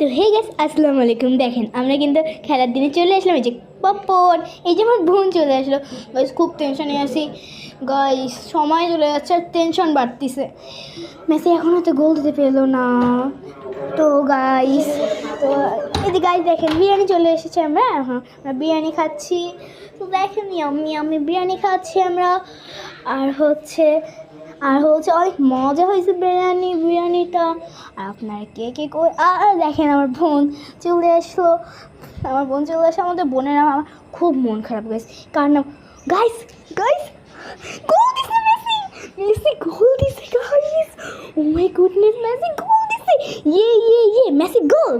তো hey guys আসসালামু আলাইকুম। দেখেন আমরা কিন্তু খেলার দিনে চলে আসলাম। এই যে পপন, এই যে আমার বোন চলে আসলো। গাইস খুব টেনশনে আছি গাইস, সময় চলে যাচ্ছে আর টেনশন বাড়তিছে। মেসি এখনও তো গোল দিতে পেলো না। তো গাইস এই যে গাইস দেখেন বিরিয়ানি চলে এসেছে। আমরা বিরিয়ানি খাচ্ছি। তো দেখেন আমি বিরিয়ানি খাচ্ছি আমরা। আর হচ্ছে অনেক মজা হয়েছে বিরিয়ানিটা। আর আপনারা কে করে আর দেখেন আমার বোন চলে আসলো। আমাদের বোনের আমার খুব মন খারাপ গাইস। কার নাম গাইস গোল দিছে মেসি গোল দিছে guys. Oh my goodness, Messi goal দিছে। ইয়ে মেসি গোল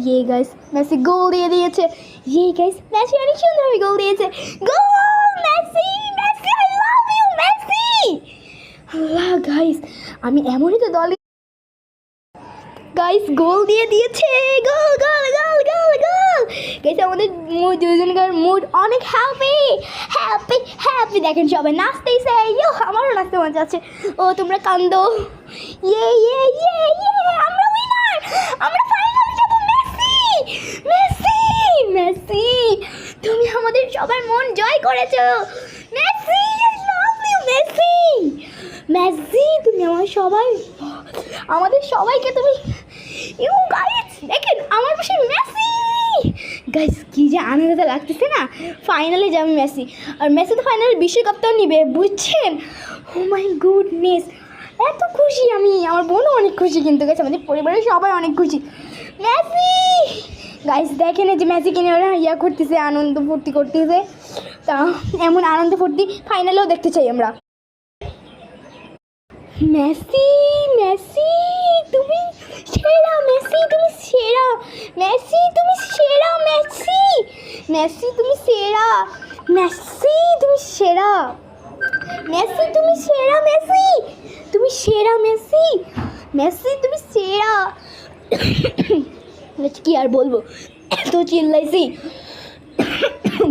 ইয়ে গাইস, মেসি গোল দিয়ে দিয়েছে। ইয়ে গাইস, মেসি অনেক সুন্দরভাবে গোল দিয়েছে। Goal Messi I love you Messi. আল্লাহ গাইস, আমি এমনই তো দলে গাইস গোল দিয়ে দিয়েছে। গোল গাইস, আমাদের দুজনকার মুড অনেক হ্যাপি। দেখেন সবাই নাচতেইছে। আমারও নাচতে মজা আছে। ও তোমরা কান্দো। ইয়ে আমরা উইনার, আমরা ফাইনালে যাব। মেসি তুমি আমাদের সবার মন জয় করেছো। Messi I love you Messi তুমি আমাদের সবাইকে তুমি গাইস দেখেন আমার পাশে মেসি। গাইস কি যে আনন্দ লাগতেছে না, ফাইনালে যাবে মেসি। আর মেসি তো ফাইনালে বিশ্বকাপটাও নিবে, বুঝছেন? ও মাই গুডনেস, এত খুশি আমি। আমার বোনও অনেক খুশি, কিন্তু গাইস আমাদের পরিবারের সবাই অনেক খুশি। মেসি গাইস দেখেন এই যে মেসিকে নিয়ে ওরা করতেছে, আনন্দ ফুর্তি করতেছে। তা এমন আনন্দ ফুর্তি ফাইনালেও দেখতে চাই আমরা। মেসি তুমি সেরা। মেসি তুমি সেরা। মেসি তুমি সেরা। মেসি তুমি সেরা। মেসি তুমি সেরা। মেসি তুমি সেরা। মেসি তুমি সেরা। কি আর বলবো, এত চিল্লাইছি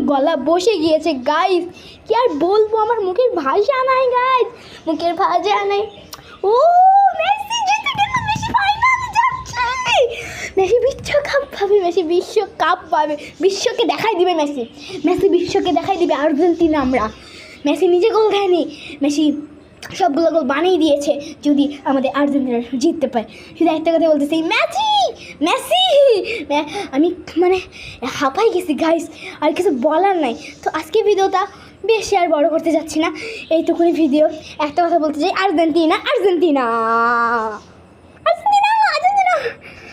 গলা বসে গিয়েছে গাইস। কি আর বলবো, আমার মুখের ভাষা নাই গাইস, ও মেসি জিতে গেল, মেসি ফাইনালে যাচ্ছে। মেসি বিশ্বকাপ পাবে। বিশ্বকে দেখাই দিবে মেসি বিশ্বকে দেখাই দিবে আর্জেন্টিনা। আমরা মেসি নিজে গোল দেয়নি, মেসি সবগুলো গোল বানিয়ে দিয়েছে। যদি আমাদের আর্জেন্টিনা জিততে পারে, শুধু একটা কথা বলতেছি, মেসি আমি মানে হাঁপাই গেছি গাইস, আর কিছু বলার নাই। তো আজকে ভিডিওটা বেশি আর বড় করতে যাচ্ছি না, এইটুকুনি ভিডিও। একটা কথা বলতে চাই, আর্জেন্টিনা।